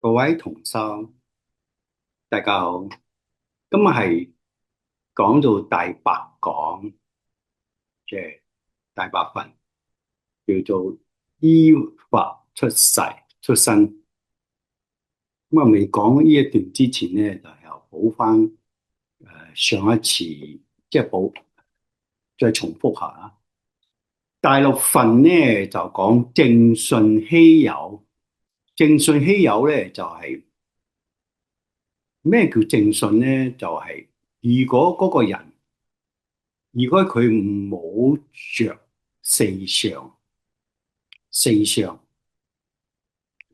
各位同修，大家好。今日係講到第八講嘅第八份，叫做依法出生。咁啊，未講呢一段之前咧，就又補翻上一次，即係補再重複下啊。第六份咧就講正信希有，正信希有咧就係咩叫正信咧？就係如果嗰個人，如果佢冇着四相，四相，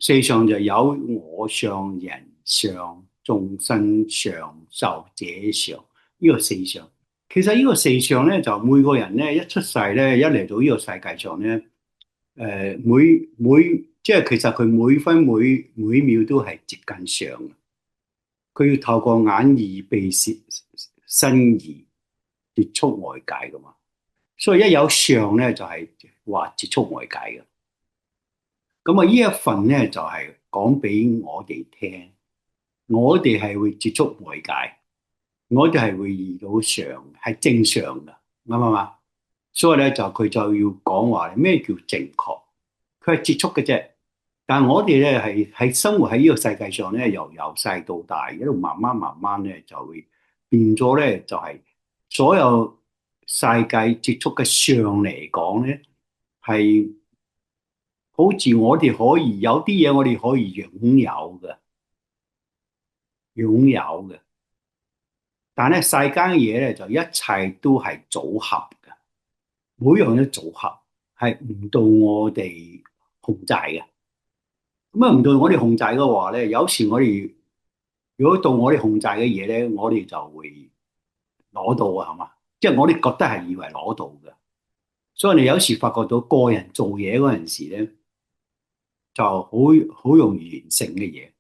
四相就有我相、人相、眾生相、壽者相，呢個四相。其實呢個四相咧，就每個人咧一出世咧，一嚟到呢個世界上咧，即係其實佢每分每秒都係接近相嘅。佢要透過眼耳鼻舌身意接觸外界噶嘛。所以一有相咧，就係話接觸外界嘅。咁啊，呢一份咧就係講俾我哋聽，我哋係會接觸外界，我哋係會遇到相，係正常嘅，啱唔啱？所以咧就佢就要講話咩叫正確，佢係接觸嘅啫。但係我哋咧係喺生活喺呢個世界上咧，由細到大，一路慢慢咧就會變咗咧，就係所有世界接觸嘅相嚟講咧，係好似我哋可以有啲嘢，我哋可以擁有嘅，擁有嘅。但係咧世間嘅嘢咧，就一切都係組合嘅，每樣嘢組合係唔到我哋控制嘅。咁啊，唔到我哋控制嘅話咧，有時我哋如果到我哋控制嘅嘢咧，我哋就會攞到啊，係嘛？即係我哋覺得係以為攞到嘅，所以你有時發覺到個人做嘢嗰陣時咧，就好容易完成嘅嘢。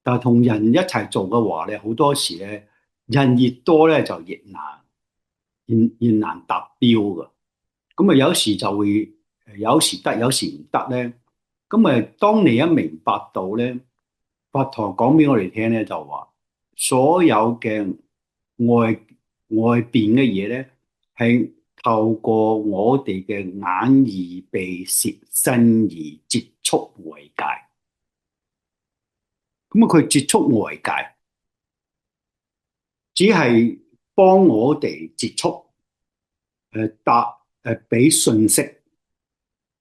但係同人一齊做嘅話咧，好多時咧人越多咧就越難達標㗎。咁啊，有時就會有時得，有時唔得咧。咁啊，當你一明白到咧，佛陀講俾我哋聽咧，就話所有嘅外外邊嘅嘢咧，係透過我哋嘅眼耳鼻舌身意接觸外界。咁啊，佢接觸外界，只係幫我哋接觸，俾信息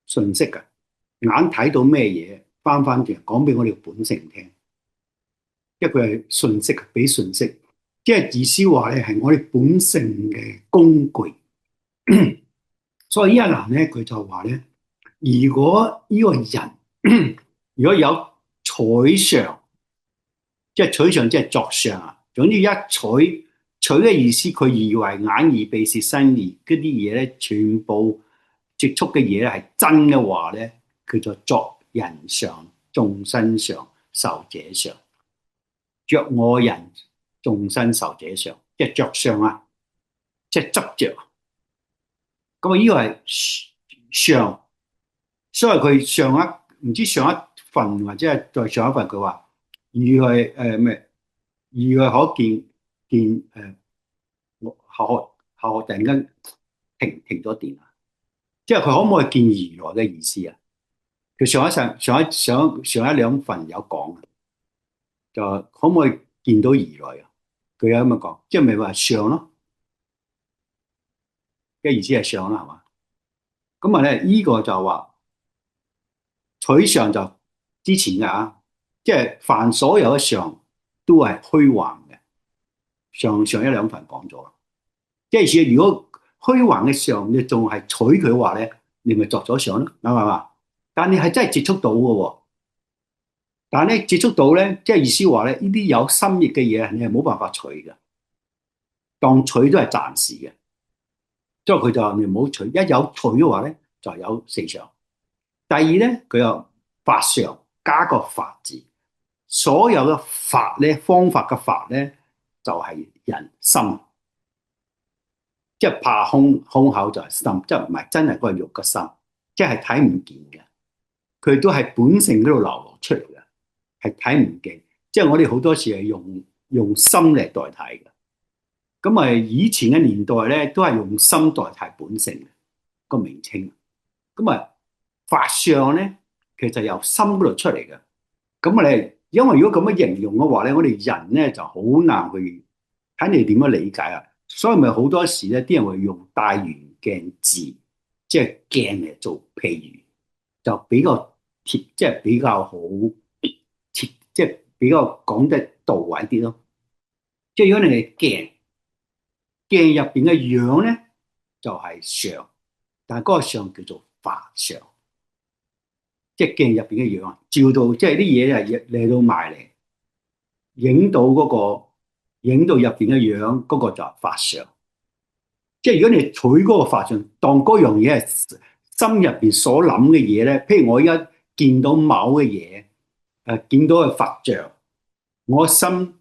嘅。眼睇到咩嘢，翻轉講俾我哋本性聽，因為佢係信息，俾信息，即係意思話咧係我哋本性嘅工具。所以呢一欄咧，佢就話咧，如果呢個人如果有取相，即係取相，即係作相啊。總之一取嘅意思，佢以為眼耳鼻舌身意嗰啲嘢咧，全部接觸嘅嘢咧係真嘅話咧，佢就作人相、眾生相、壽者相，着我人、眾生、壽者相，即係着相啊，即係執着。咁啊，呢個係相，所以佢上一份或者係再上一份，佢話如係咩？如係可見我後學突然間停咗電啊！即係佢可唔可以見如來嘅意思啊？佢上一兩份有講，就可唔可以見到如來啊？佢有咁樣講，即係咪話相咯？嘅意思係相啦，係嘛？咁啊咧，呢個就話取相就之前嘅啊，即係凡所有嘅相都係虛幻嘅。上一兩份講咗啦，即係似如果虛幻嘅相你仲係取佢嘅話咧，你咪作咗相咯，啱唔啱啊？但你係真係接觸到嘅喎，但係咧接觸到咧，即係意思話咧，呢啲有心意嘅嘢，你係冇辦法取嘅，當取都係暫時嘅。即係佢就話你唔好取，一有取嘅話咧，就有四相。第二咧，佢有法相，加個法字，所有嘅法咧，方法嘅法咧，就係人心，即係怕空口就係心，即係唔係真係嗰個肉嘅心，即係睇唔見嘅，佢都係本性嗰度流露出嚟嘅，係睇唔見，即係我哋好多時係用心嚟代替嘅。咁啊，以前嘅年代咧，都係用心代替本性嘅個名稱。咁啊，法相咧，其實由心嗰度出嚟嘅。咁啊，你因為如果咁樣形容嘅話咧，我哋人咧就好難去睇你點樣理解啊。所以咪好多時咧，啲人會用大圓鏡字，即係鏡嚟做譬喻，就比較貼，即係比較好貼，即係比較講得到位啲咯。即係如果你係鏡，鏡入邊嘅樣咧就係相，但係嗰個相叫做法相，即係鏡入邊嘅樣照到，即係啲嘢係嚟到埋嚟，影到嗰個，影到入邊嘅樣，嗰個就係法相。即係如果你取嗰個法相，當嗰樣嘢係心入邊所諗嘅嘢咧，譬如我而家見到某嘅嘢，見到個佛像，我心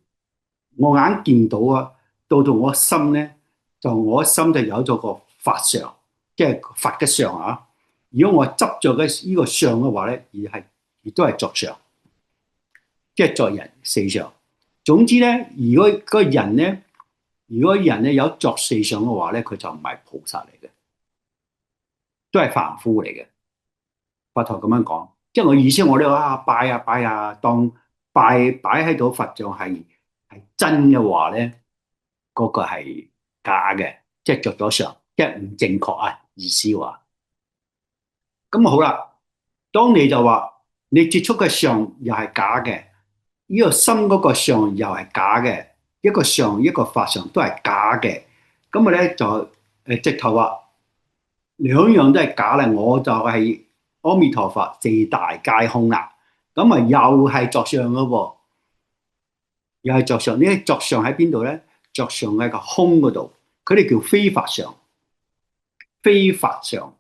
我眼見到啊，到我心咧，就我心就有咗個法相，即係佛嘅相啊。如果我執着嘅呢個相嘅話咧，亦都係作相，即係作人四相。總之咧，如果個人咧，如果人咧有作四相嘅話咧，佢就唔係菩薩嚟嘅，都係凡夫嚟嘅。佛陀咁樣講，即係我意思，我哋話拜啊拜啊，當擺喺度佛像係真嘅話咧，嗰個係假嘅，即係着咗相，即係唔正確啊！意思話，咁好啦，當你就話你接觸嘅相又係假嘅，呢個心嗰個相又係假嘅，一個相一個法相都係假嘅，咁啊咧就直頭話兩樣都係假咧，我就係阿彌陀佛四大皆空啦，咁啊又係作相嘅喎，又係作相，呢啲作相喺邊度咧？作相喺個空嗰度，佢哋叫非法相，非法相，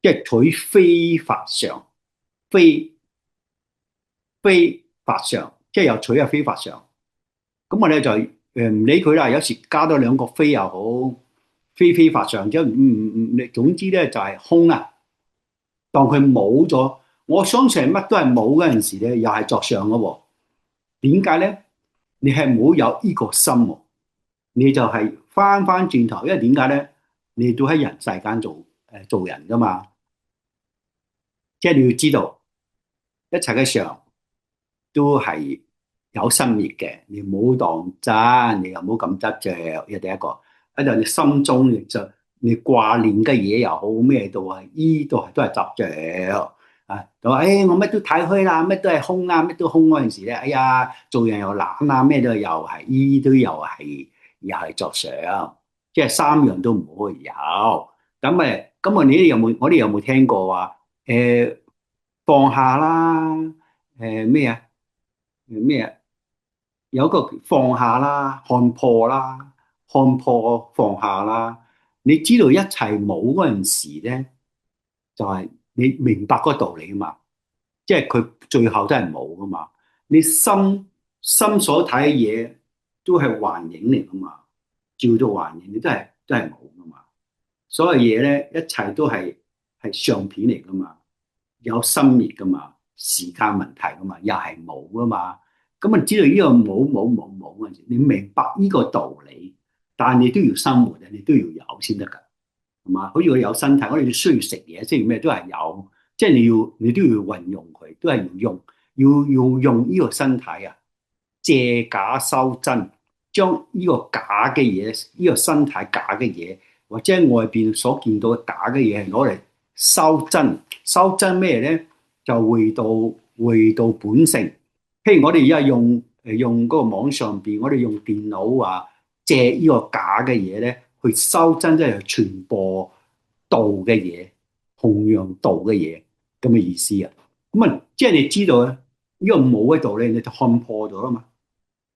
即係取非法相，非法相，即係又取下非法相。咁我哋就唔理佢啦，有時加多兩個非又好，非法相，即係你總之咧就係空啊。當佢冇咗，我相信乜都係冇嗰陣時咧，又係作相嘅喎。點解咧？你係冇有呢個心喎，你就係翻轉頭，因為點解咧？你都喺人世間做人噶嘛，即係你要知道一切嘅相都係有生滅嘅，你唔好當真，你又唔好咁執着。呢第一個，喺度你心中就你掛念嘅嘢又好咩度啊？依度都係執着啊！就話我乜都睇開啦，乜都係空啊，乜都空嗰陣時咧，哎呀，做人又懶啊，咩都又係依都又係作想，即係三樣都唔可以有。咁你哋有冇？我哋有冇聽過話放下啦？咩啊？咩啊？有一個放下啦，看破啦，看破放下啦。你知道一切冇嗰陣時咧，就係你明白嗰個道理啊嘛。即係佢最後都係冇噶嘛。你心所睇嘅嘢都係幻影嚟噶嘛，照到幻影，你都係冇噶嘛。所有嘢咧，一切都係相片嚟噶嘛，有生滅噶嘛，時間問題噶嘛，又係冇噶嘛。咁啊，知道呢個冇嗰陣時，你明白呢個道理，但係你都要生活，你都要有先得㗎，係嘛？好似我有身體，我哋需要食嘢，需要咩都係有，即係你都要運用佢，都係要用呢個身體啊，借假修真，將呢個假嘅嘢，呢個身體假嘅嘢，或者外邊所見到嘅假嘅嘢，係攞嚟修真。修真咩咧？就回到本性。譬如我哋而家用嗰個網上邊，我哋用電腦啊，借呢個假嘅嘢咧，去修真，即係傳播道嘅嘢，弘揚道嘅嘢，咁嘅意思啊。咁啊，即係你知道咧，呢個冇嘅道理，你就看破咗啦嘛。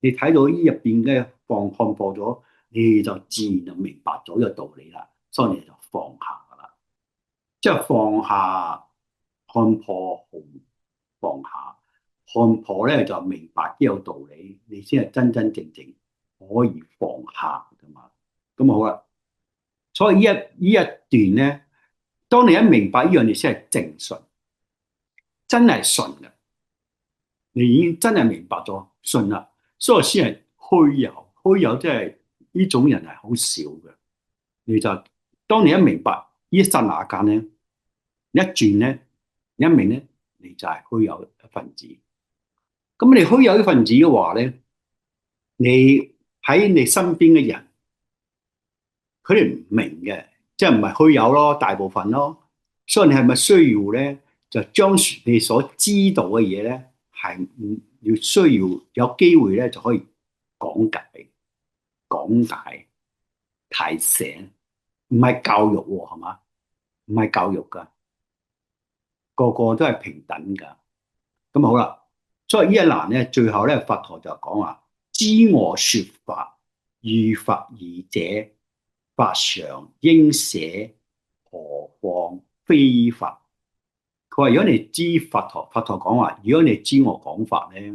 你睇到呢入邊嘅看破咗，你就自然就明白咗呢個道理啦。所以你就放下噶啦，即係放下看破，放下。看破咧就明白呢個道理，你先係真真正正可以放下噶嘛。咁好啦，所以呢一段咧，當你一明白呢樣嘢先係正信，真係信嘅。你已經真係明白咗信啦，所以先係虛有。虛有即係呢種人係好少嘅。你就當你一明白呢一剎那間咧，一轉咧，一明咧，你就係虛有一份子。咁你虛有一份子嘅話咧，你喺你身邊嘅人，佢哋唔明嘅，即係唔係虛有咯，大部分咯。所以你係咪需要咧，就將你所知道嘅嘢咧，係唔要需要有機會咧，就可以講解、講解、提醒，唔係教育喎，係嘛？唔係教育噶，個個都係平等噶。咁好啦，所以呢一欄咧，最後咧，佛陀就講話：知我說法，如法爾者，法常應捨，何況非法？佢話：如果你知佛陀講話，如果你知我講法咧，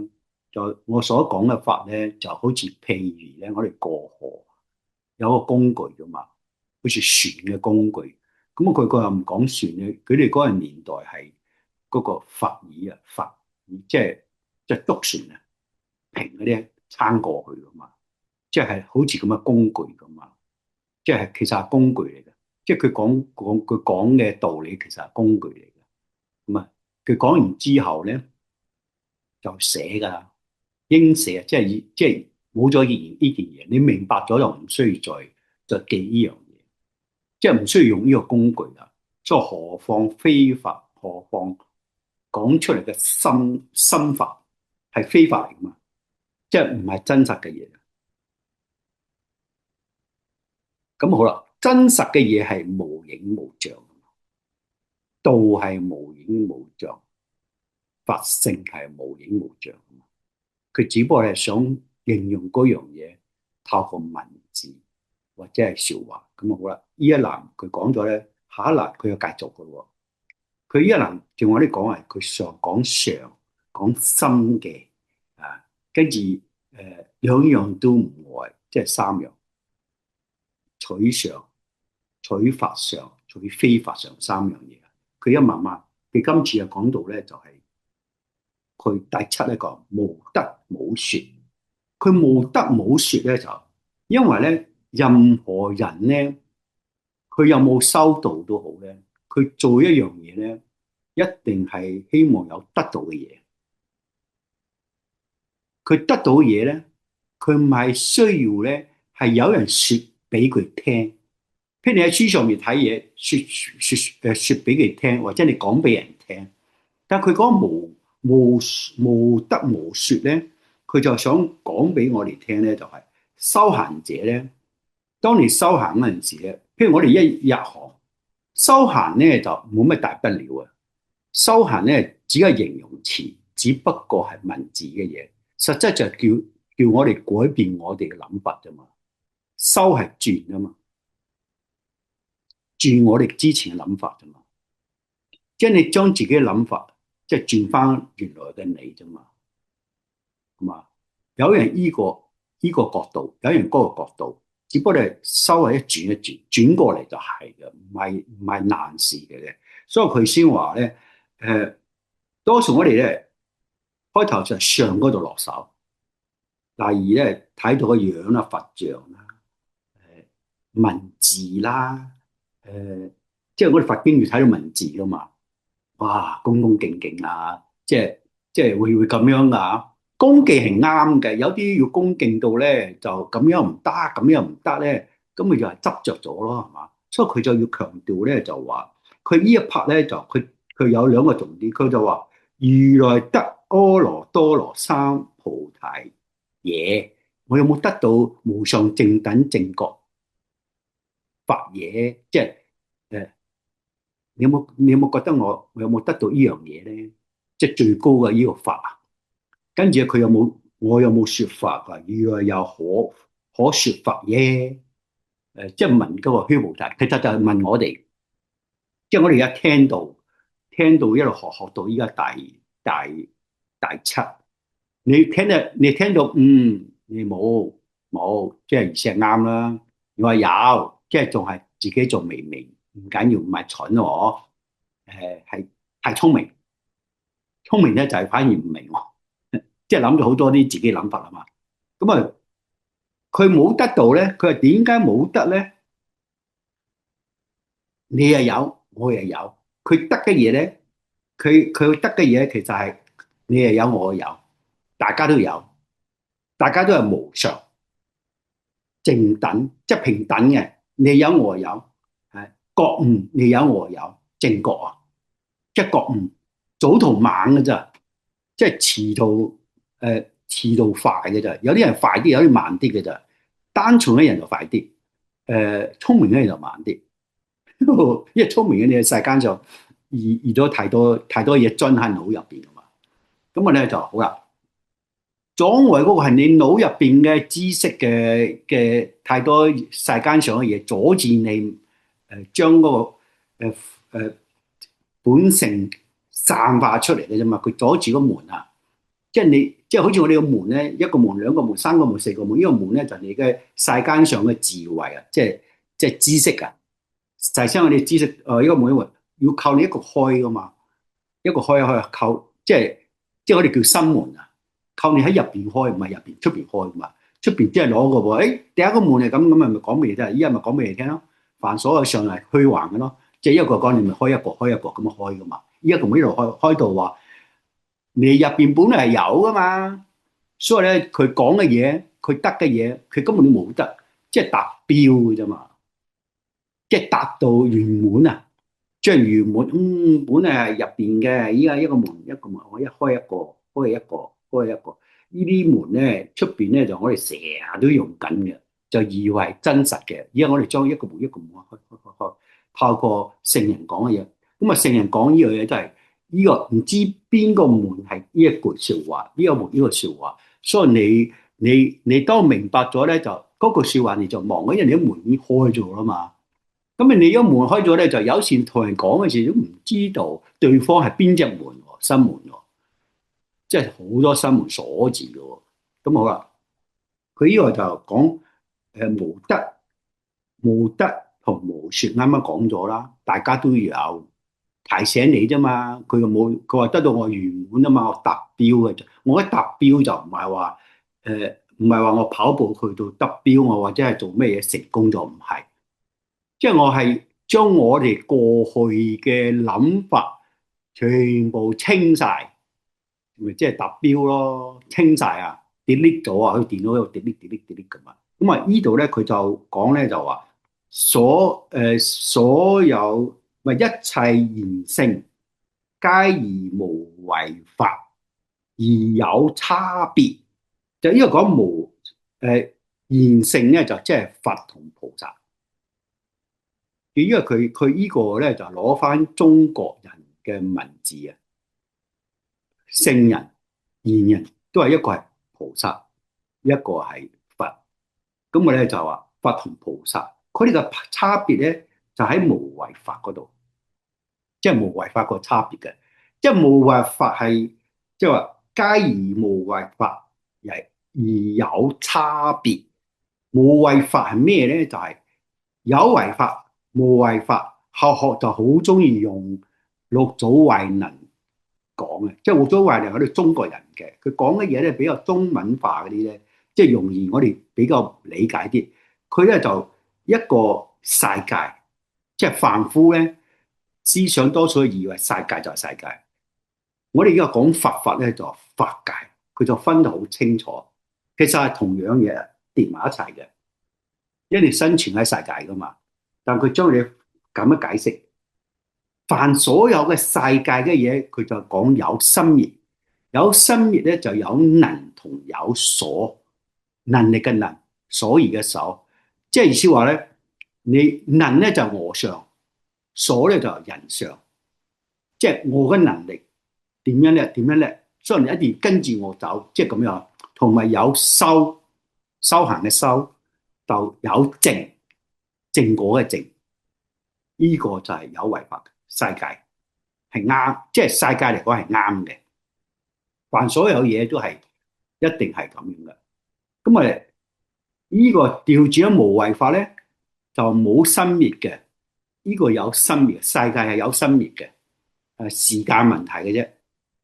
就我所講嘅法咧，就好似譬如咧，我哋過河有個工具噶嘛，好似船嘅工具。咁佢又唔講船咧，佢哋嗰個年代係嗰個法爾啊，法爾即係督船啊，平嗰啲撐過去噶嘛，即係好似咁嘅工具噶嘛，即係其實係工具嚟嘅，即係佢講嘅道理其實係工具嚟嘅。咁啊，佢講完之後咧就寫噶啦，應寫即係冇咗呢件嘢，你明白咗就唔需要再記呢樣嘢，即係唔需要用呢個工具啦。所以何況非法，何況講出嚟嘅心法係非法嚟噶嘛，即係唔係真實嘅嘢。咁好啦，真實嘅嘢係無影無像，道係無影無像，法性係無影無像。佢只不過係想形容嗰樣嘢，透過文字或者係笑話。咁啊好啦，呢一欄佢講咗咧，下一欄佢又繼續嘅喎。佢呢一欄仲有啲講係佢上講上講深嘅啊，跟住兩樣都唔愛，即係三樣取上、取法上、取非法上三樣嘢。佢一慢慢，佢今次又講到咧就係、是。佢第七一個無得冇說，佢無得冇說咧就，因為咧任何人咧，佢有冇修道都好咧，佢做一樣嘢咧，一定係希望有得到嘅嘢。佢得到嘅嘢咧，佢唔係需要咧，係有人說俾佢聽。譬如你喺書上面睇嘢，說俾佢聽，或者你講俾人聽，但係佢講無得無說咧，佢就想講俾我哋聽咧，就係修行者咧。當你修行嗰陣時咧，譬如我哋一入行修行咧，就冇乜大不了啊。修行咧只係形容詞，只不過係文字嘅嘢，實質就係叫我哋改變我哋嘅諗法啫嘛。修係轉啊嘛，轉我哋之前嘅諗法啫嘛，即係你將自己嘅諗法。即係轉翻原來嘅你啫嘛，係嘛？有人依個角度，有人嗰個角度，只不過係稍微一轉一轉，轉過嚟就係嘅，唔係難事嘅。所以佢先話咧，多數我哋咧開頭就係上嗰度落手，例如咧睇到個樣啦、佛像啦、文字啦，即係我哋佛經要睇到文字噶嘛。哇，恭恭敬敬啊，即係會咁樣噶。恭敬係啱嘅，有啲要恭敬到咧就咁樣唔得，咁樣唔得咧，咁咪就係執着咗咯，係嘛？所以佢就要強調咧，就話佢呢一 part 咧就佢有兩個重點，佢就話如來得阿耨多羅三菩提嘢，我有冇得到無上正等正覺法嘢？即係你有冇覺得我有冇得到呢樣嘢咧？即係最高嘅呢個法啊！跟住我有冇說法啊？如來有可說法耶？即係問嗰個虛無大，其實就係問我哋，即係我哋而家聽到一路學到依家大七，你聽到你冇，即係意思係啱啦。你話有，即係仲係自己仲未明，唔緊要，唔係蠢喎。係太聰明，聰明咧就係反而唔明喎。即係諗咗好多啲自己諗法啊嘛。咁啊，佢冇得到咧，佢話點解冇得咧？你又有，我又有，佢得嘅嘢咧，佢得嘅嘢其實係你又有，我又有，大家都有，大家都係無常、正等，即係平等嘅。你有我有，係覺悟，你有我有，正覺啊，即係覺悟，早同晚嘅咋，即係遲到快嘅咋，有啲人快啲，有啲慢啲嘅咋。單純嘅人就快啲，聰明嘅人就慢啲。因為聰明嘅你喺世間上移咗太多嘢進喺腦入邊啊嘛，咁我咧就好啦。阻礙嗰個係你腦入邊嘅知識嘅太多世間上嘅嘢，阻止你將嗰個本性散發出嚟嘅啫嘛。佢阻住個門啊，即係你即係好似我哋個門咧，一個門、兩個門、三個門、四個門，呢個門咧就係你嘅世間上嘅智慧啊，即係知識啊。就係將我哋知識，呢個門要靠你一個開噶嘛，一個開靠，即係我哋叫心門啊，靠你喺入邊開，唔係入邊出邊開噶嘛。出邊即係攞個喎，第一個門係咁，咁咪講俾你聽，依家咪講俾你聽咯。凡所有上係虛幻嘅咯，即係一個講你咪開一個咁樣開噶嘛。依家同呢度開到話，你入邊本來係有噶嘛，所以咧佢講嘅嘢，佢得嘅嘢，佢根本都冇得，即係達標嘅啫嘛。即係達到圓滿啊！即係圓滿，本嚟係入邊嘅，依家一個門一個門，我一開一個，開一個，開一個。呢啲門咧，出邊咧就我哋成日都用緊嘅，就以為真實嘅。而家我哋將一個門一個門開，透過聖人講嘅嘢。咁啊，聖人講呢樣嘢都係呢個唔知邊個門係呢一句説話，呢個門呢個説話。所以你當明白咗咧，就嗰句説話你就忘咗，因為你啲門已經開咗啦嘛。咁你一門開咗咧，就有時同人講嘅時都唔知道對方係邊隻門喎，心門喎，即係好多心門鎖住嘅喎。咁好啦，佢呢個就講無得、無得同無說，啱啱講咗啦，大家都有提醒你啫嘛。佢又冇，佢話得到我圓滿啊嘛，我達標嘅啫。我一達標就唔係話唔係話我跑步去到得標，我或者係做咩嘢成功咗，唔係。即係我係將我哋過去嘅諗法全部清晒，咪即係達標咯，清晒啊，delete 咗啊，喺電腦度 delete 咁啊。咁啊，呢度咧佢就講咧就話所有咪一切現性，皆而無為法，而有差別。就呢個講無現性咧，就即係佛同菩薩。因為佢呢個咧就攞翻中國人嘅文字啊，聖人、賢人都係一個係菩薩，一個係佛。咁我咧就話佛同菩薩，佢哋嘅差別咧就喺無為法嗰度，即係無為法個差別嘅。即係無為法係即係話皆而無為法，而有差別。無為法係咩咧？就係有為法。無為法，學就好中意用六祖慧能講嘅，即係六祖慧能係我哋中國人嘅，佢講嘅嘢咧比較中文化嗰啲咧，即係容易我哋比較理解啲。佢咧就一個世界，即係凡夫咧思想多數以為世界就係世界。我哋而家講佛法咧就法界，佢就分得好清楚，其實係同樣嘢疊埋一齊嘅，因為你生存喺世界噶嘛。但佢將你咁樣解釋，凡所有嘅世界嘅嘢，佢就講有生滅，有生滅咧就有能同有所，能力嘅能，所以嘅所，即係意思話咧，你能咧就我相，所咧就人相，即係我嘅能力點樣咧？點樣咧？所以你一定要跟住我走，即係咁樣，同埋有修行嘅修，就有正。正果嘅正，呢個就係有為法世界係啱，即係世界嚟講係啱嘅。凡所有嘢都係一定係咁樣嘅。咁啊，呢個調轉咗無為法咧，就冇生滅嘅。呢個有生滅，世界係有生滅嘅，時間問題嘅啫。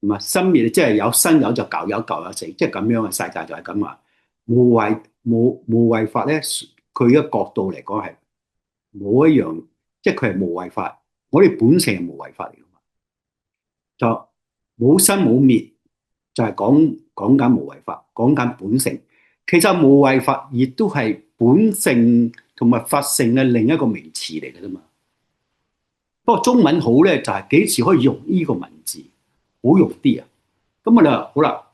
唔係生滅，即係有生有就舊有舊有死，即係咁樣嘅世界就係咁啊。無為法咧，佢嘅角度嚟講係冇一樣，即係佢係無為法。我哋本性係無為法嚟噶嘛，就冇生冇滅，就係講緊無為法，講緊本性。其實無為法亦都係本性同埋法性嘅另一個名詞嚟嘅啫嘛。不過中文好咧，就係幾時可以用呢個文字好用啲啊？咁我哋話好啦，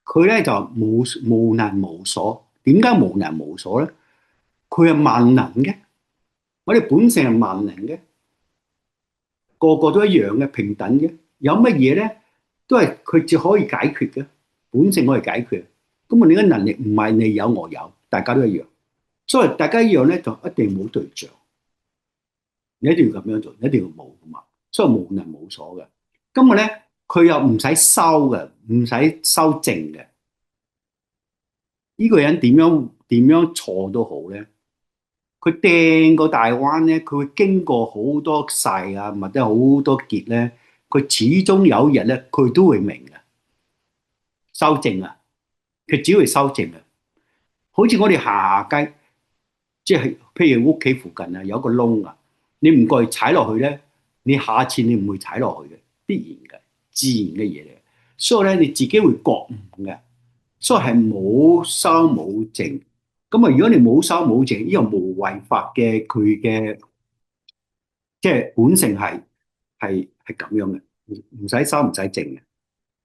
佢咧就無能無所。點解無能無所咧？佢係萬能嘅，我哋本性係萬能嘅，個個都一樣嘅，平等嘅。有乜嘢咧，都係佢只可以解決嘅，本性可以解決。咁啊，你嘅能力唔係你有我有，大家都一樣。所以大家一樣咧，就一定冇對象。你一定要咁樣做，一定要冇噶嘛。所以無能無所嘅。咁啊咧，佢又唔使修嘅，唔使修正嘅。呢個人點樣錯都好咧，佢掟個大彎咧，佢會經過好多世啊，或者好多劫咧，佢始終有一日咧，佢都會明嘅。修正啊，佢只會修正啊。好似我哋行下街，即係譬如屋企附近啊，有個窿啊，你唔過去踩落去咧，你下次你唔會踩落去嘅，必然嘅，自然嘅嘢嚟嘅。所以咧，你自己會覺悟嘅。所以係冇修冇證。咁啊，如果你冇修冇證，呢個無為法嘅佢嘅即係本性係咁樣嘅，唔使修唔使證嘅。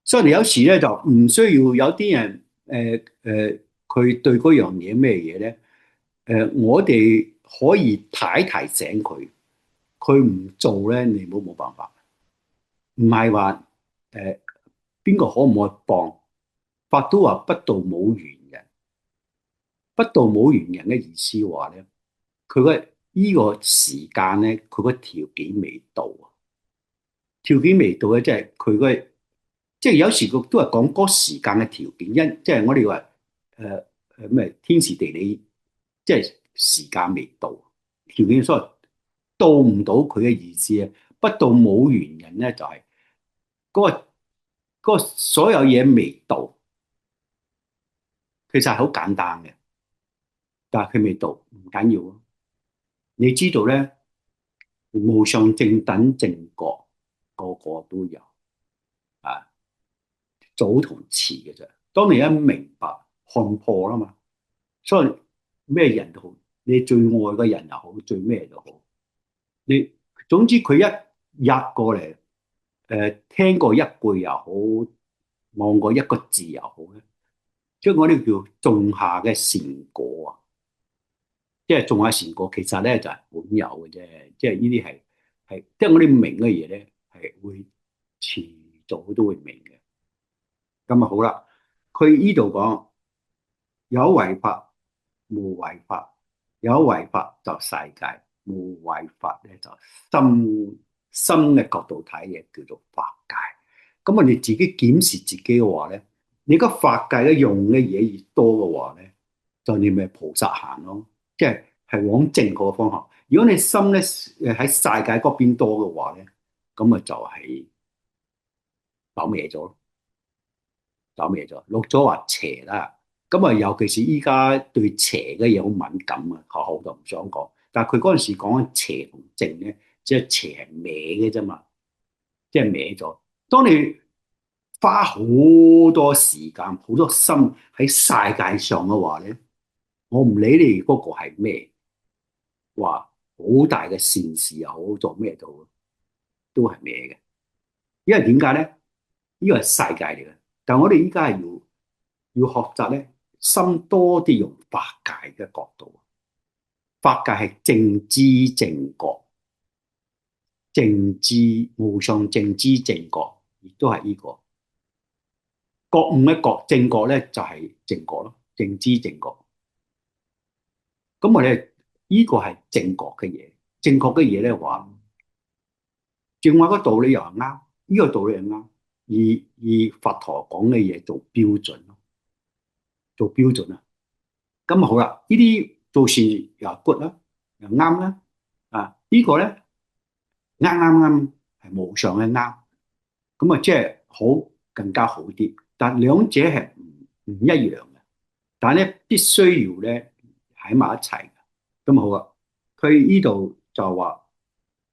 所以你有時咧就唔需要有啲人佢對嗰樣嘢咩嘢咧？我哋可以提醒佢，佢唔做咧，你冇辦法。唔係話邊個可唔可以幫？法都話不渡冇緣人。不渡冇緣人嘅意思話咧，佢個呢個時間咧，佢個條件未到啊。條件未到咧，即係佢個即係有時佢都係講嗰時間嘅條件，即係我哋話咩天時地利，即係時間未到，條件所以到唔到佢嘅意思啊。不渡冇緣人咧，就係嗰個所有嘢未到，其實係好簡單嘅。但係佢未到，唔緊要啊！你知道咧，無上正等正覺，個個都有啊，早同遲嘅啫。當你一明白看破啦嘛，所以咩人都好，你最愛嘅人又好，最咩都好，你總之佢一入過嚟，聽過一句又好，望過一個字又好咧，即係我哋叫種下嘅善果啊！即係種下善果，其實咧就係本有嘅啫。即係呢啲係，即係我哋唔明嘅嘢咧，係會遲早都會明嘅。咁啊好啦，佢呢度講有為法、無為法，有為法就世界，無為法咧就心嘅角度睇嘢叫做法界。咁我哋自己檢視自己嘅話咧，你個法界咧用嘅嘢越多嘅話咧，就你咪菩薩行咯。即係往正確嘅方向。如果你心咧喺世界嗰邊多嘅話咧，咁啊就係走歪咗咯，走歪咗。落咗話邪啦，咁啊尤其是依家對邪嘅嘢好敏感啊，學好就唔想講。但係佢嗰陣時講緊邪同正咧，即係邪係歪嘅啫嘛，即係歪咗。當你花好多時間、好多心喺世界上嘅話咧，我唔理你嗰個係咩。話好大嘅善事又好，做咩都係咩嘅。因為點解咧？呢個係世界嚟嘅，但係我哋依家係要學習咧，心多啲用法界嘅角度。法界係正知正覺，正知無上正知正覺，亦都係呢個覺悟嘅覺。正覺咧就係正覺咯，正知正覺。咁我哋呢個係正覺嘅嘢，正確嘅嘢咧話。正話個道理又係啱，呢個道理係啱，而佛陀講嘅嘢做標準咯，做標準啊。咁啊好啦，呢啲做事又 good 啦，又啱啦。啊，呢個咧啱係無上嘅啱。咁啊即係好更加好啲。但兩者係唔一樣嘅，但係咧必須要咧喺埋一齊。咁好啊，佢呢度就話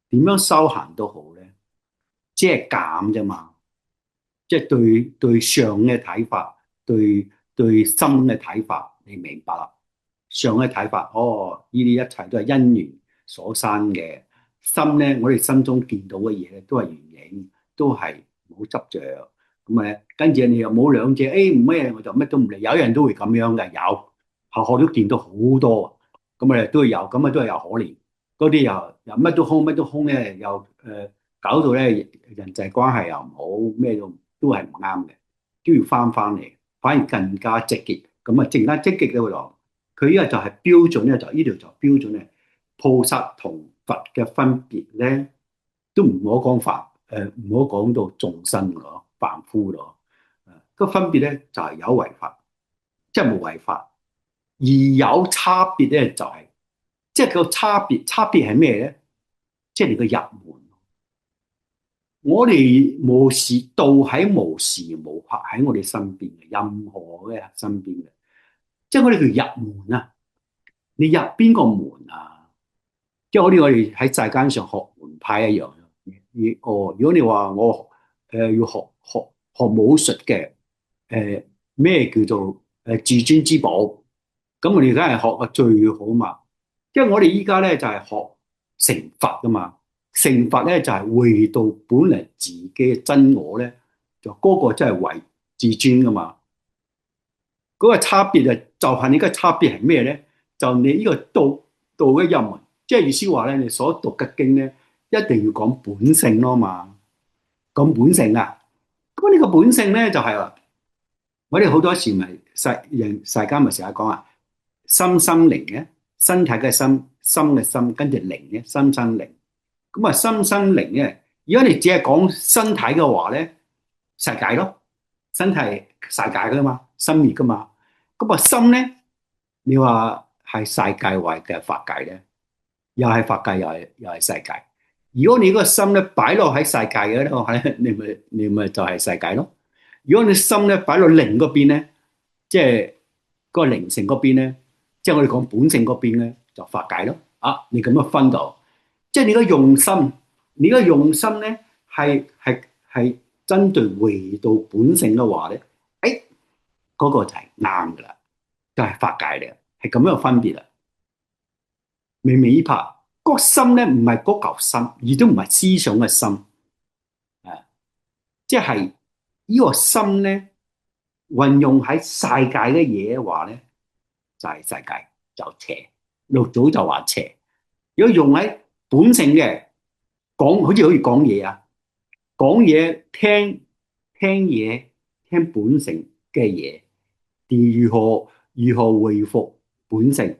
點樣修行都好咧，即係減啫嘛。即係對上嘅睇法，對心嘅睇法，你明白啦？上嘅睇法，哦，呢啲一切都係因緣所生嘅。心咧，我哋心中見到嘅嘢咧，都係緣影，都係冇執着。咁啊，跟住你又冇兩者，誒唔咩，我就乜都唔理。有人都會咁樣嘅，有學學都見到好多。咁啊，都有，咁啊都係有可憐。嗰啲又乜都空，乜都空咧，又搞到咧人際關係又唔好，咩都係唔啱嘅，都要翻嚟，反而更加積極。咁啊，更加積極嘅喎。佢呢個就係標準咧，就呢條就標準咧。菩薩同佛嘅分別咧，都唔好講法，唔好講到眾生咯，凡夫咯。個分別咧就係有為法，即係冇為法，而有差別咧就係、是，即係個差別。差別係咩咧？即係你個入門。我哋無時道喺無時無刻喺我哋身邊嘅，任何嘅身邊嘅，即係我哋叫入門啊！你入邊個門啊？即係好似我哋喺世間上學門派一樣。如果你話我要學武術嘅，咩叫做自尊之寶？咁我哋梗係學個最好嘛。因為我哋依家咧就係學成佛噶嘛。成佛咧就係回到本嚟自己嘅真我咧，就嗰個真係為自尊噶嘛。嗰個差別就係你個差別係咩咧？就你呢個道嘅入門，即係意思話咧，你所讀嘅經咧，一定要講本性咯嘛。講本性啊，咁呢個本性咧就係話，我哋好多時咪世間咪成日講啊，心生靈嘅，身體嘅心，心嘅心，跟住靈嘅，心生靈。咁啊，心生靈咧，如果你只係講身體嘅話咧，世界咯，身體係世界噶嘛，心滅噶嘛。咁啊，心咧，你話係世界或嘅法界咧，又係法界，又係世界。如果你嗰個心咧擺落喺世界嘅話咧，你咪就係世界咯。如果你心咧擺落靈嗰邊咧，即係嗰個靈性嗰邊咧，即係我哋講本性嗰邊咧，就法界咯。啊，你咁樣分到，即係你個用心，你個用心咧係針對回到本性嘅話咧，誒，嗰個就係啱噶啦，就係法界嚟，係咁樣分別啦。明明呢 part？嗰個心咧唔係嗰嚿心，而都唔係思想嘅心，即係呢個心咧運用喺世界嘅嘢嘅話咧，就係世界就邪。六祖就話邪。如果用喺本性嘅講，好似講嘢啊，講嘢聽嘢聽本性嘅嘢，如何回復本性，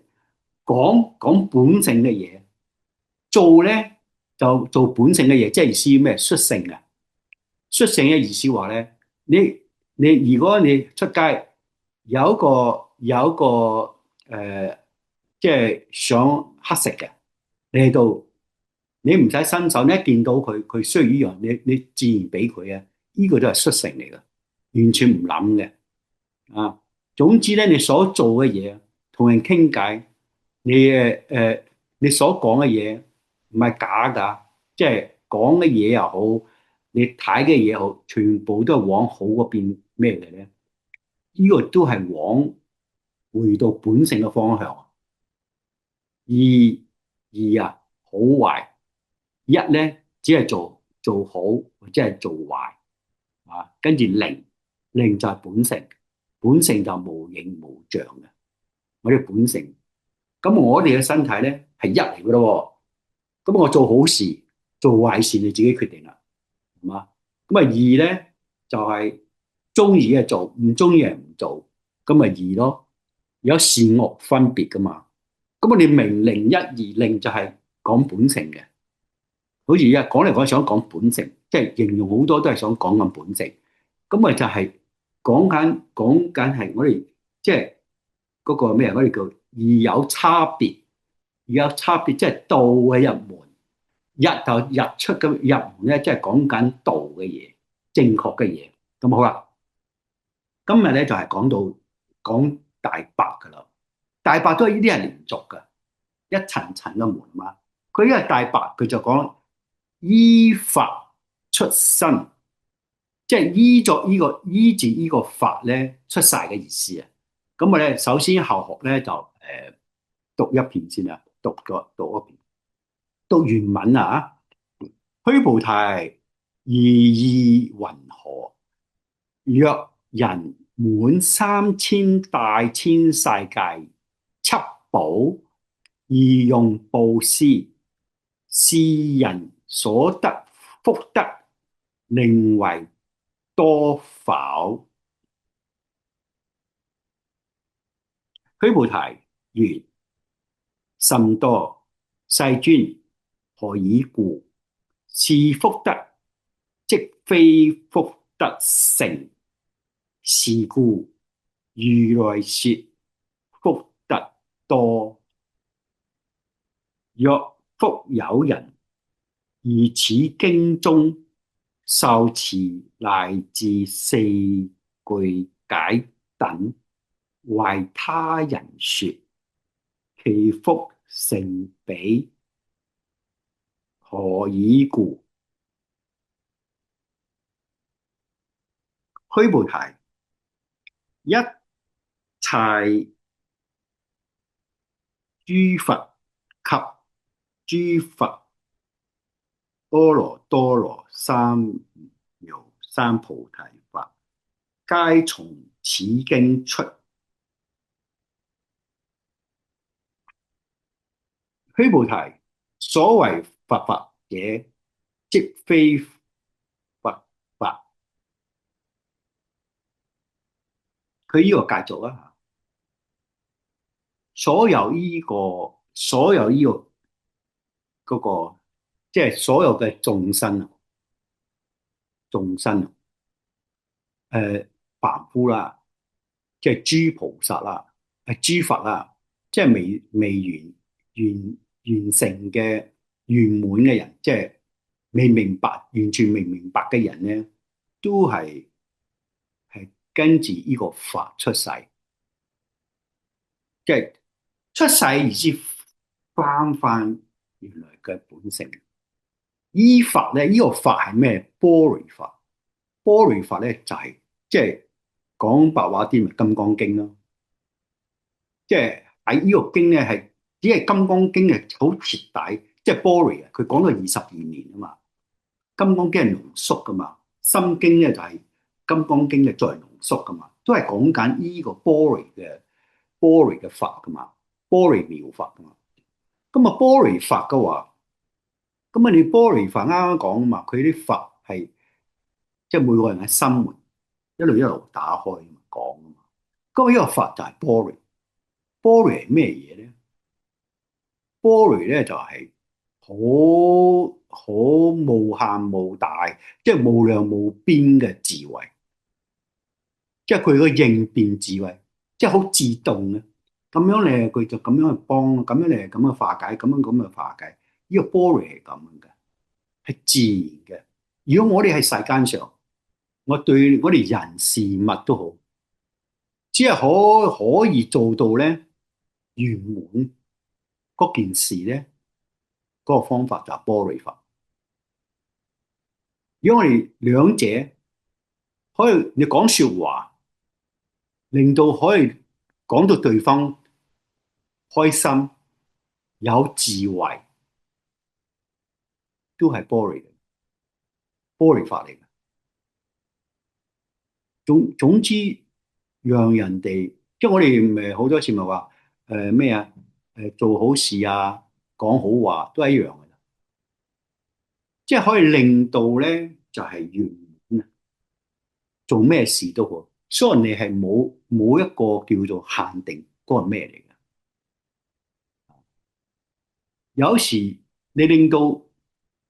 講本性嘅嘢。做咧就做本性嘅嘢，即係意思咩？率性啊！率性嘅意思話咧，你如果你出街有一個即係想乞食嘅，你喺度你唔使伸手，你一見到佢需要呢樣，你自然俾佢啊！呢個都係率性嚟噶，完全唔諗嘅啊！總之咧，你所做嘅嘢，同人傾偈，你所講嘅嘢。唔係假噶，即係講嘅嘢又好，你睇嘅嘢好，全部都係往好嗰邊咩嘅咧？呢個都係往回到本性嘅方向。二啊，好壞，一咧只係做好或者係做壞啊，跟住零就係本性，本性就無影無像嘅，我哋本性。咁我哋嘅身體咧係一嚟嘅咯。咁我做好事做壞事你自己決定啦，係嘛？咁啊二咧就係中意嘅做，唔中意嘅唔做，咁咪二咯。有善惡分別噶嘛？咁我哋明零一二零就係講本性嘅，好似而家講嚟講去想講本性，即係形容好多都係想講緊本性。咁咪就係講緊係我哋即係嗰個咩？我哋叫而有差別，而有差別即係道嘅入門。日就日出嘅入門咧，即係講緊道嘅嘢，正確嘅嘢。咁好啦，今日咧就係講大白噶啦。大白都係呢啲係連續嘅，一層層嘅門嘛。佢因為大白，佢就講依法出身，即係依作呢個依住呢個法咧出世嘅意思啊。咁我咧首先後學咧就讀一遍先啦，讀一遍，讀原文啊。虛菩提，疑義云何？若人滿三千大千世界，七寶而用布施，是人所得福德，寧為多否？虛菩提言：甚多，世尊，何以故？是福德，即非福德性。是故如來說福德多。若復有人而此經中受持乃至四句解等，為他人說，其福勝彼。何以故？虛菩提，一切諸佛及諸佛阿耨多羅三藐三菩提法，皆從此經出。虛菩提，所謂佛法者，即非佛法。佢呢個繼續啊，所有呢個嗰個，即係所有嘅眾生啊，凡夫啦，即係諸菩薩啦，諸佛啦，即係未完成嘅圓滿嘅人，即係未明白完全未明白嘅人咧，都係跟住呢個法出世，即係出世而先翻原來嘅本性。依法咧，呢個法係咩？般若法。般若法咧就係即係講白話啲咪《金剛經》咯。即係喺呢個經咧係只係《金剛經》係好徹底，即係般若啊。佢講咗22年啊嘛，《金剛經》係濃縮噶嘛，《心經》咧就係《金剛經》咧作為濃縮噶嘛，都係講緊呢個般若嘅法噶嘛，般若妙法噶嘛。咁啊，般若法嘅話，咁啊，你般若法啱啱講啊嘛，佢啲法係即係每個人嘅心門一路打開講啊嘛。咁呢個法就係般若。般若係咩嘢咧？般若咧就係好無限無大，即係無量無邊嘅智慧，即係佢個應變智慧，即係好自動嘅。咁樣咧，佢就咁樣去幫，咁樣嚟咁樣化解，咁樣去化解。呢個般若係咁嘅，係自然嘅。如果我哋喺世間上，我對我哋人事物都好，只係可以做到咧圓滿嗰件事咧，嗰個方法就係般若法。如果我哋兩者可以你講說話，令到可以講到對方開心、有智慧，都係般若嘅般若法嚟嘅。總之，讓人哋即係我哋咪好多次咪話咩啊？做好事啊，講好話都係一樣嘅，即係可以令到咧就係圓滿啊！做咩事都好，雖然你係冇一個叫做限定嗰個咩嚟嘅。有時你令到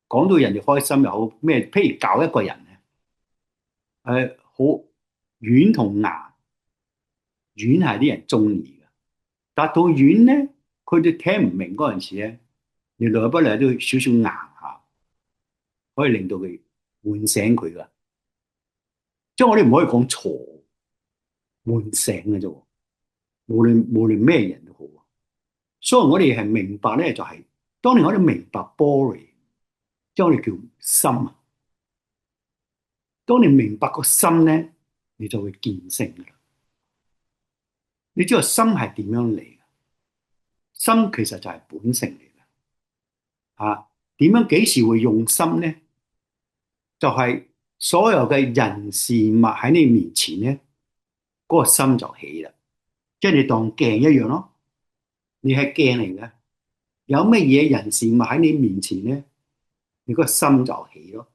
講到人哋開心又好咩？譬如教一個人咧，好軟同硬，軟係啲人中意嘅，但到軟咧，佢哋聽唔明嗰陣時咧，你來不嚟都少少硬下，可以令到佢喚醒佢噶。即係我哋唔可以講錯，喚醒嘅啫。無論咩人都好，所以我哋係明白咧，就係當年我哋明白 body，即係我哋叫心啊。當你明白個心咧，你就會見性噶啦。你知道心係點樣嚟嘅？心其實就係本性嚟嘅。啊，點樣幾時會用心咧？就係所有嘅人事物喺你面前咧，嗰個心就起啦。即係你當鏡一樣咯，你係鏡嚟嘅。有乜嘢人事物喺你面前咧，你個心就起咯。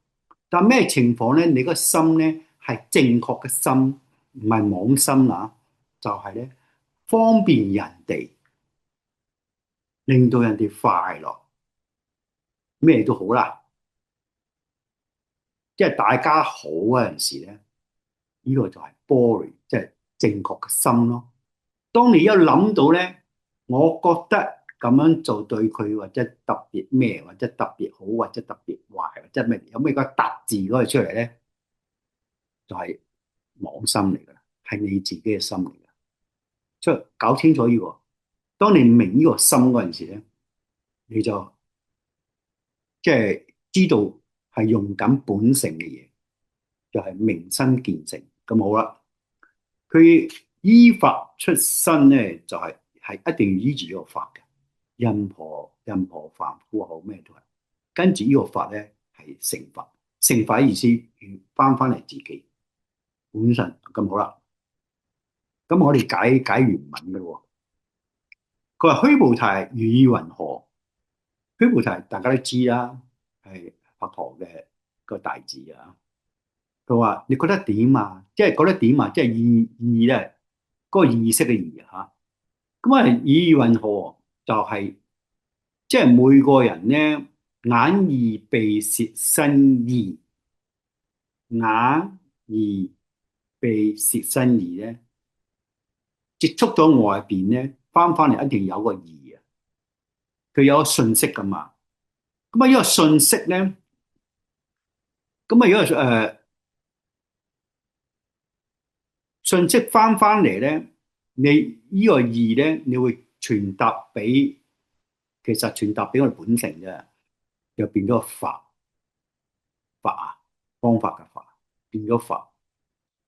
但咩情況咧？你個心咧係正確嘅心，唔係妄心啊！就係咧方便人哋，令到人哋快樂，咩都好啦。即係大家好嗰陣時咧，呢個就係 body，即係正確嘅心咯。當你一諗到咧，我覺得咁樣做對佢或者特別咩，或者特別好，或者特別壞，或者咩有咩個特字嗰個出嚟咧，就係妄心嚟噶啦，係你自己嘅心嚟噶。所以搞清楚呢個，當你明呢個心嗰陣時咧，你就即係知道係用緊本性嘅嘢，就係明心見性咁好啦。佢依法出身咧，就係一定要依住呢個法嘅。任何凡夫好咩都係跟住呢個法咧，係成法。成法意思翻嚟自己本身咁好啦。咁我哋解原文嘅喎。佢話虛菩提如意云何？虛菩提大家都知啦，係佛陀嘅個大字啊。佢話你覺得點啊？即係覺得點啊？即係意咧，嗰個意識嘅意啊。咁啊，如意云何？就係即係每個人咧，眼耳鼻舌身意，眼耳鼻舌身意咧，接觸咗外邊咧，翻嚟一定有個意啊。佢有個信息噶嘛。咁啊，呢個信息咧，咁啊，如果信息翻嚟咧，你呢個意咧，你會傳達俾，其實傳達俾我哋本性啫，又變咗法啊，方法嘅法變咗法。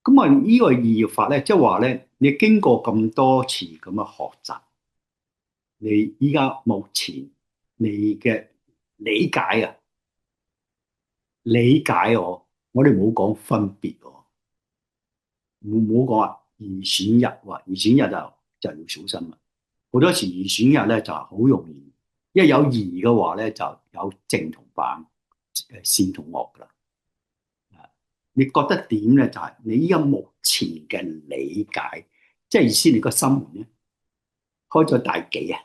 咁啊，呢個意法咧，即係話咧，你經過咁多次咁嘅學習，你依家目前你嘅理解啊，理解我哋唔好講分別喎，唔好講話二選一，話二選一就要小心啦。好多時二選一咧就係好容易，因為有二嘅話咧就有正同反，善同惡噶啦。你覺得點咧？就係你依家目前嘅理解，即係意思你個心門咧開咗大幾啊？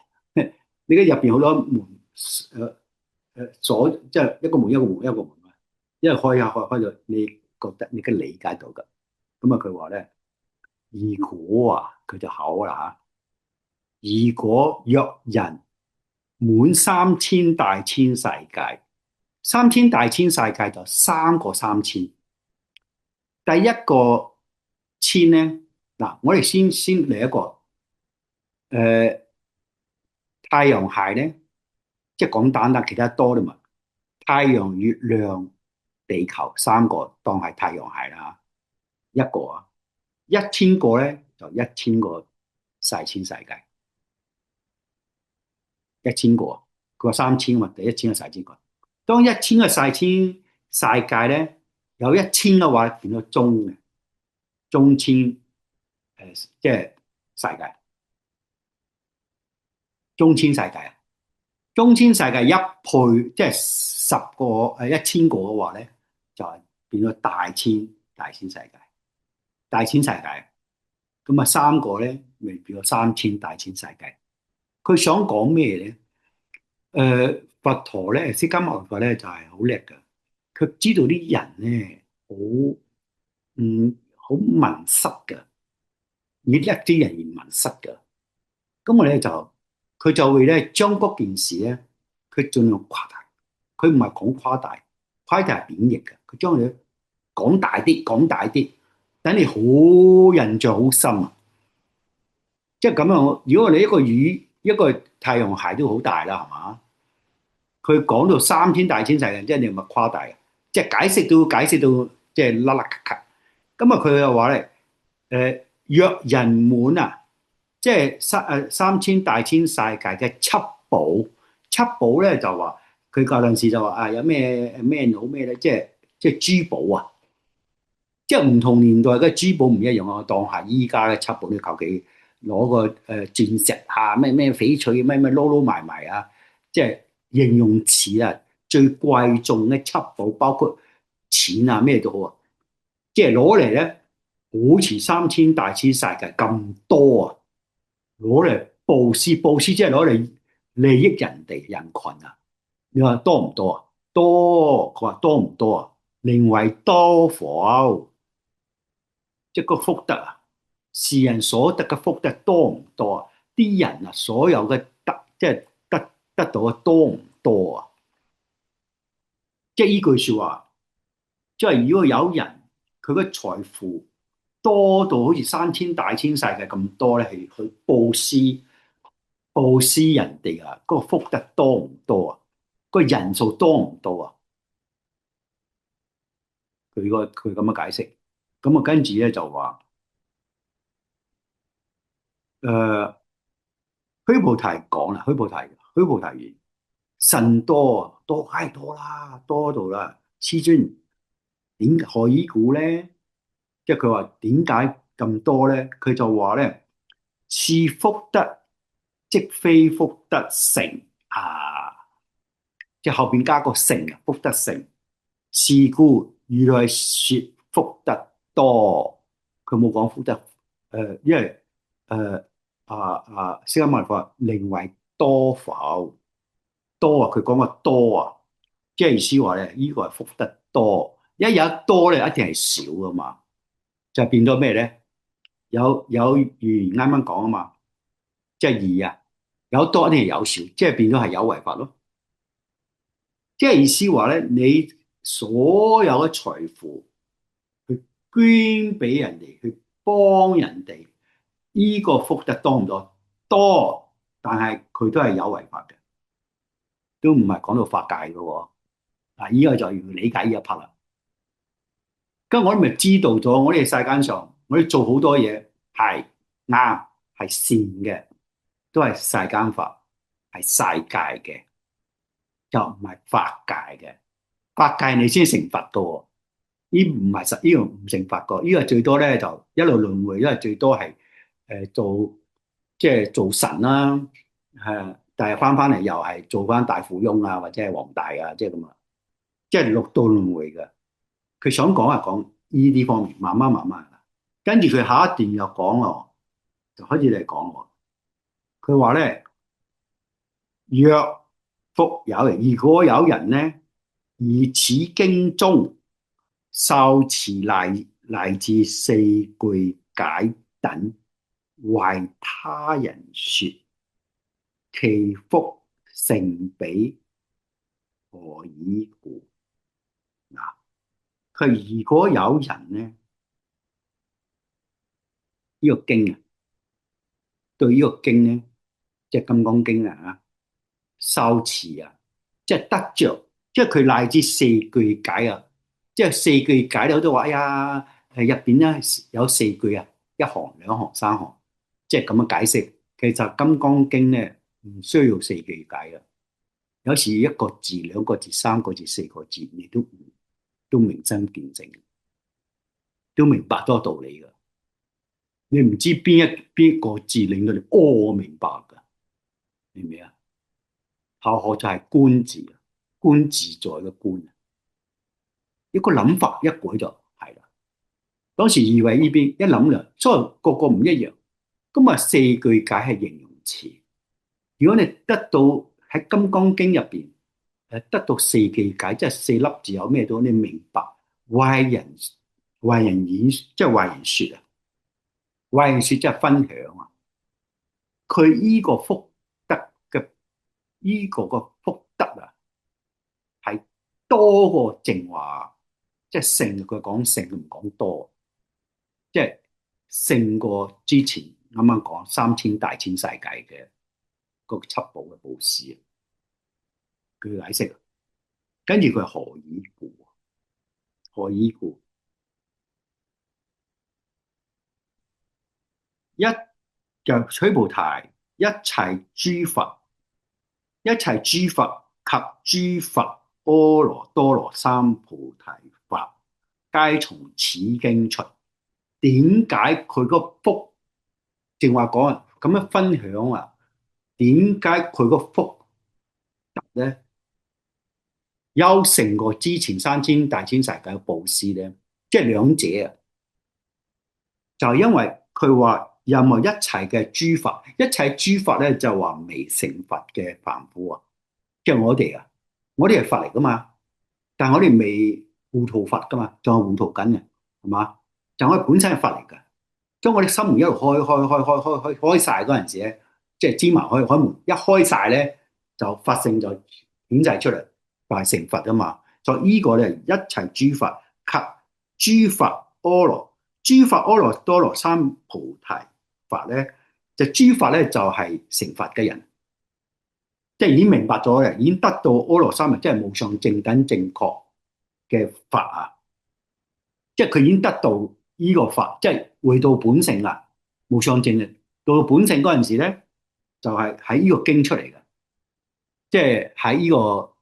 你而家入邊好多門，鎖，即係一個門一個門一個門啊，因為開下開咗，你覺得你嘅理解到噶。咁啊，佢話咧，如果啊，佢就考啦吓。如果若人滿3000大千世界，3000大千世界就三個3000。第一個千咧，嗱，我哋先嚟一個，太陽系咧，即係講簡單，其他多啲嘛。太陽、月亮、地球三個當係太陽系啦，一個啊，1000個咧就1000個大千世界。1000個啊，佢話3000啊，第1000個大千個。當1000個大千世界咧，有1000嘅話變咗中嘅，中千即係世界，中千世界啊，中千世界一倍即係10個1000個嘅話咧，就係變咗大千世界，大千世界。咁啊三個咧，咪變咗3000大千世界。佢想講咩咧？佛陀咧，釋迦牟尼佛咧就係好叻噶，佢知道啲人咧好文塞噶，越叻啲人越文塞噶。咁我咧就佢就會咧將嗰件事咧，佢盡量誇大。佢唔係講誇大，誇大係貶義嘅。佢將佢講大啲，講大啲。等你好印象好深啊！即係咁樣，如果你一個魚一個太陽系都好大啦，係嘛？佢講到三千大千世界，即係你咪誇大嘅，即係解釋到即係甩甩咳咳。咁啊，佢又話咧，若人滿啊，即係三千大千世界嘅七寶，七寶咧就話佢嗰陣時就話啊，有咩好咩咧，即係珠寶啊，即係唔同年代嘅珠寶唔一樣啊。當下依家嘅七寶，你求其攞個鑽石啊，咩咩翡翠，咩咩撈撈埋埋啊，即係形容詞啊，最貴重嘅七寶，包括錢啊咩都好啊，即係攞嚟咧，好似三千大千世界咁多啊！攞嚟布施，布施即係攞嚟利益人哋人群啊！你話多唔多啊？多，佢話多唔多啊？寧為多否，即係個福德啊！是人所得嘅福德多唔多啊？啲人啊，所有嘅得即係得到嘅多唔多啊？即係呢句說話，即係如果有人佢嘅財富多到好似三千大千世界咁多咧，係去布施人哋啊，嗰個福德多唔多啊？個人數多唔多啊？佢咁樣解釋，咁啊跟住咧就話，誒虛菩提講啦，虛菩提言甚多啊，多太多啦，多到啦，師尊點何以故咧？即係佢話點解咁多咧？佢就話咧，是福德即非福德成啊！即係後邊加個成啊，福德成。是故如來說福德多，佢冇講福德，因為釋迦牟尼佛寧為多否多啊，佢講個多啊，即係意思話咧，呢個係福德多，一有一多咧，一定係少噶嘛，就變咗咩咧？有語言啱啱講啊嘛，即係二啊，有多一定係有少，即係變咗係有為法咯。即係意思話咧，你所有嘅財富去捐俾人哋，去幫人哋，呢個福德多唔多？多，但係佢都係有為法嘅，都唔係講到法界嘅喎。嗱，依個就要理解呢一 part 啦。咁我哋咪知道咗，我哋世間上，我哋做好多嘢係啱，係善嘅，都係世間法，係世界嘅，就唔係法界嘅。法界你先成佛噶喎，呢唔係實，呢個唔成佛個，呢個最多咧就一路輪迴，因為最多係做即係做神啦，但係翻嚟又係做翻大富翁啊，或者係皇大啊，即係咁啊，即係六道輪迴嘅。佢想講係講呢啲方面，慢慢，跟住佢下一段又講咯，就開始嚟講喎。佢話咧，若復有人，如果有人咧，以此經中受持乃至四句解等，為他人說，其福勝彼何以故？嗱，佢如果有人咧，呢個經啊，對呢個經咧，即係《金剛經》啊，受持啊，即係得着，即係佢乃至四句解啊，即係四句解咧，好多話，哎呀，入邊咧有四句啊，一行、兩行、三行，即係咁樣解釋。其實《金剛經》咧唔需要四句解嘅，有時一個字、兩個字、三個字、四個字，你都明真見證，都明白多道理噶。你唔知邊一個字令到你明白噶，明唔明啊？後學就係觀字啊，觀自在嘅觀，一個諗法一改就係啦。當時以為呢邊一諗啦，所以個個唔一樣。咁啊，四句解係形容詞。如果你得到喺《金剛經》入邊，得到四句解，即係四粒字有咩到？你明白為人演，即係為人說啊，為人說即係分享啊。佢依個福德嘅依個福德啊，係多過淨話，即係勝。佢講勝，唔講多。即係勝過之前啱啱講三千大千世界嘅嗰個七寶嘅布施。佢解釋，跟住佢何以故？何以故？一就須菩提，一切諸佛，一切諸佛及諸佛阿耨多羅三菩提法，皆從此經出。點解佢個福正話講咁樣分享啊？點解佢個福咧優勝過之前三千大千世界嘅布施咧？即係兩者啊，就係因為佢話任何一切嘅諸佛，一切諸佛咧就話未成佛嘅凡夫啊，即係我哋啊，我哋係佛嚟噶嘛，但係我哋未糊塗佛噶嘛，仲係糊塗緊嘅，係嘛？就我哋本身係佛嚟噶。當我哋心門一路開晒嗰陣時咧，即係芝麻開門，一開晒咧就法性就顯晒出嚟，就係成佛啊嘛。所以呢個咧一切諸佛及諸佛阿羅，諸佛阿耨多羅三菩提法咧，就諸佛咧就係成佛嘅人，即係已經明白咗嘅，已經得到阿羅三，即係無上正等正確嘅法啊！即係佢已經得到呢個法，即係回到本性啦，無上正嘅。到本性嗰陣時咧，就係喺呢個經出嚟嘅，即係喺呢個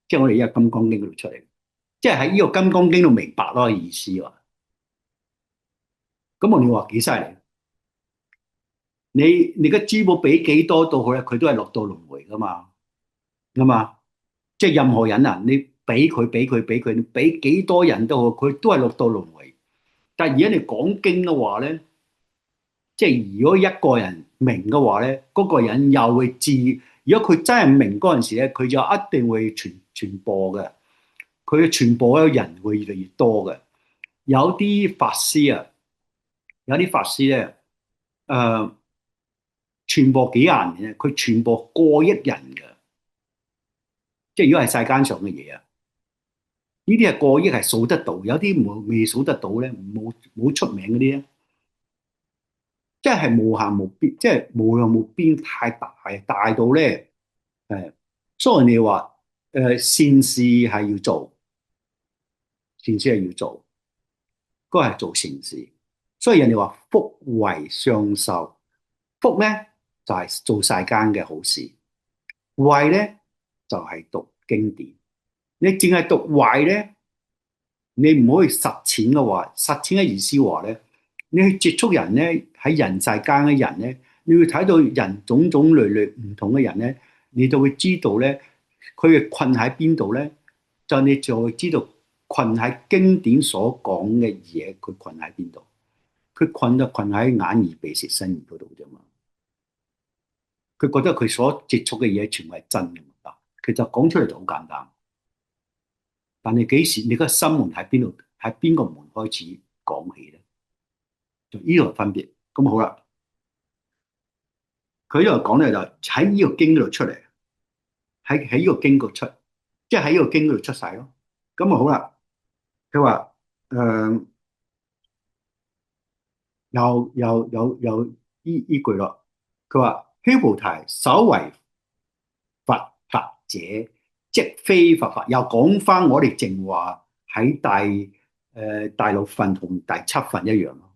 即係我哋依家金剛經嗰度出嚟，即係喺呢個金剛經度明白咯意思喎。咁我哋話幾犀利？你嘅珠寶俾幾多到佢咧，佢都係落到輪迴噶嘛，啱嘛？即係任何人啊，你俾佢，你俾幾多人都好，佢都係落到輪迴。但係而家你講經嘅話咧，即係如果一個人明嘅話咧，嗰個人又會知。如果佢真係明嗰陣時咧，佢就一定會傳播嘅。佢嘅傳播嘅人會越嚟越多嘅。有啲法師啊，有啲法師咧，傳播幾廿年咧，佢傳播過億人嘅。即係如果係世間上嘅嘢啊，呢啲係過億係數得到，有啲未數得到咧，冇出名嗰啲咧。即係無限無邊，即係無量無邊，太大，大到咧，所以人哋話，善事係要做，善事係要做，嗰個係做善事。所以人哋話福慧雙修，福咧就係做世間嘅好事，慧咧就係讀經典。你淨係讀慧咧，你唔可以實踐嘅話，實踐嘅意思話咧。你去接觸人咧，喺人世間嘅人咧，你會睇到人種種類類唔同嘅人咧，你就會知道咧，佢嘅困喺邊度咧，就你就會知道困喺經典所講嘅嘢，佢困喺邊度？佢困就困喺眼耳鼻舌身意嗰度啫嘛。佢覺得佢所接觸嘅嘢全部係真嘅，其實講出嚟就好簡單。但係幾時你個心門喺邊度？喺邊個門開始講起咧？就呢個分別，咁好啦。佢呢度講咧就喺呢個經嗰度出嚟，喺呢個經度出，即係喺呢個經嗰度出晒咯。咁啊好啦，佢話有呢句咯。佢話須菩提，所謂佛法者，即非佛法。又講翻我哋淨話喺第六份同第七份一樣咯，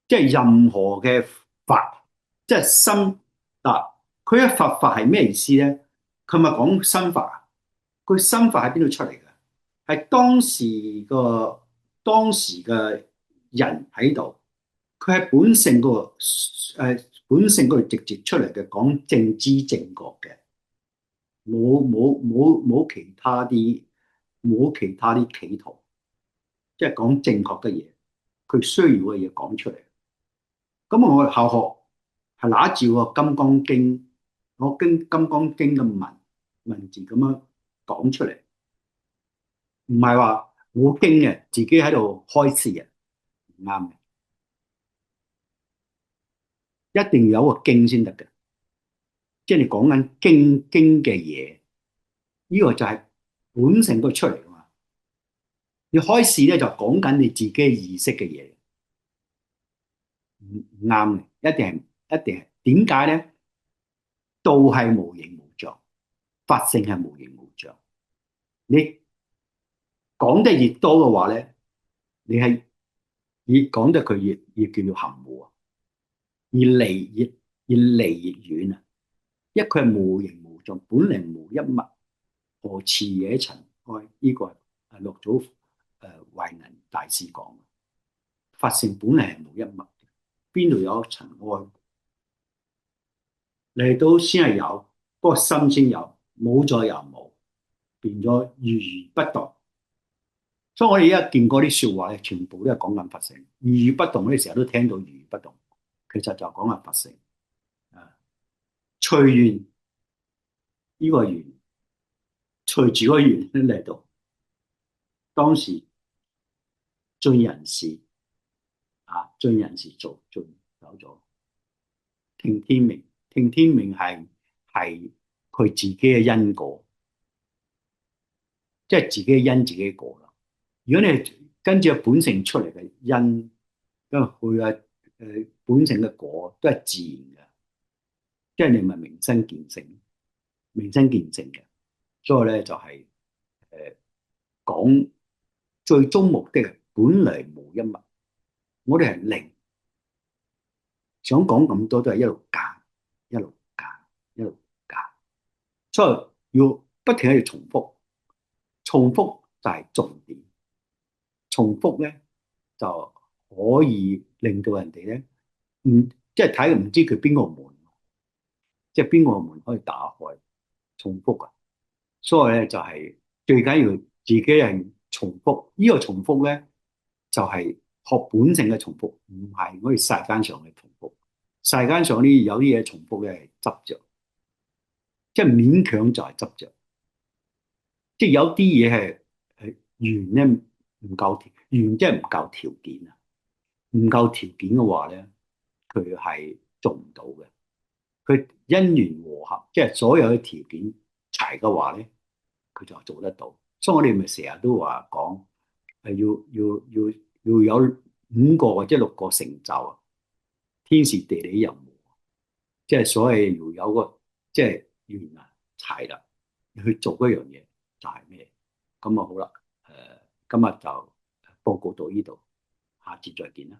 即係任何嘅法，即係心嗱。佢嘅佛法係咩意思咧？佢咪講心法啊？佢心法喺邊度出嚟嘅？係當時嘅人喺度，佢係本性本性嗰度直接出嚟嘅，講正知正覺嘅，冇其他啲企圖，即係講正確嘅嘢，佢需要嘅嘢講出嚟。咁我後學係拿住個《金剛經》，我金剛經嘅文字咁樣講出嚟，唔係話冇經嘅，自己喺度開示嘅，唔啱嘅，一定要有個經先得嘅。即係你講緊經嘅嘢，呢個就係本性都出嚟噶嘛。你開示咧就講緊你自己意識嘅嘢，唔啱嘅，一定係點解咧？道係無形無象，法性係無形無象。你講得越多嘅話咧，你係越講得佢越叫做含糊啊，越離越遠啊！因為佢係無形無象，本嚟無一物，何處惹塵埃？呢個係六祖慧能大師講。法性本嚟係無一物，邊度有塵埃？嚟到先係有，不過心先有，冇咗又冇，變咗如如不動。所以我哋而家見過啲說話咧，全部都係講緊法性。如如不動，我哋成日都聽到如如不動，其實就講緊法性。啊，隨緣呢個緣，隨住個緣嚟到，當時盡人事盡人事做盡走咗，聽天命，聽天命係佢自己嘅因果，即係自己嘅因自己果啦。如果你係跟住本性出嚟嘅因，因為佢本性嘅果都係自然嘅，即係你咪明心見性，明心見性嘅。所以咧就係講最終目的係本嚟無一物，我哋係零，想講咁多都係一路減，一路減，一路減，所以要不停喺度重複，重複就係重點，重複咧就可以令到人哋咧唔即係睇唔知佢邊個門，即係邊個門可以打開，重複啊！所以咧就係最緊要自己係重複，呢個重複咧就係學本性嘅重複，唔係我哋世間上嘅重複。世間上啲有啲嘢重複嘅係執着，即係勉強就係執着，即係有啲嘢係緣咧唔夠條，緣即係唔夠條件啊，唔夠條件嘅話咧，佢係做唔到嘅。佢因緣和合，即係所有嘅條件齊嘅話咧，佢就做得到。所以我哋咪成日都話講，要有五個或者六個成就啊，天時地利人和，即係所謂要有個即係緣啊齊啦，去做嗰樣嘢就係咩？咁啊好啦，今日就報告到呢度，下次再見啦。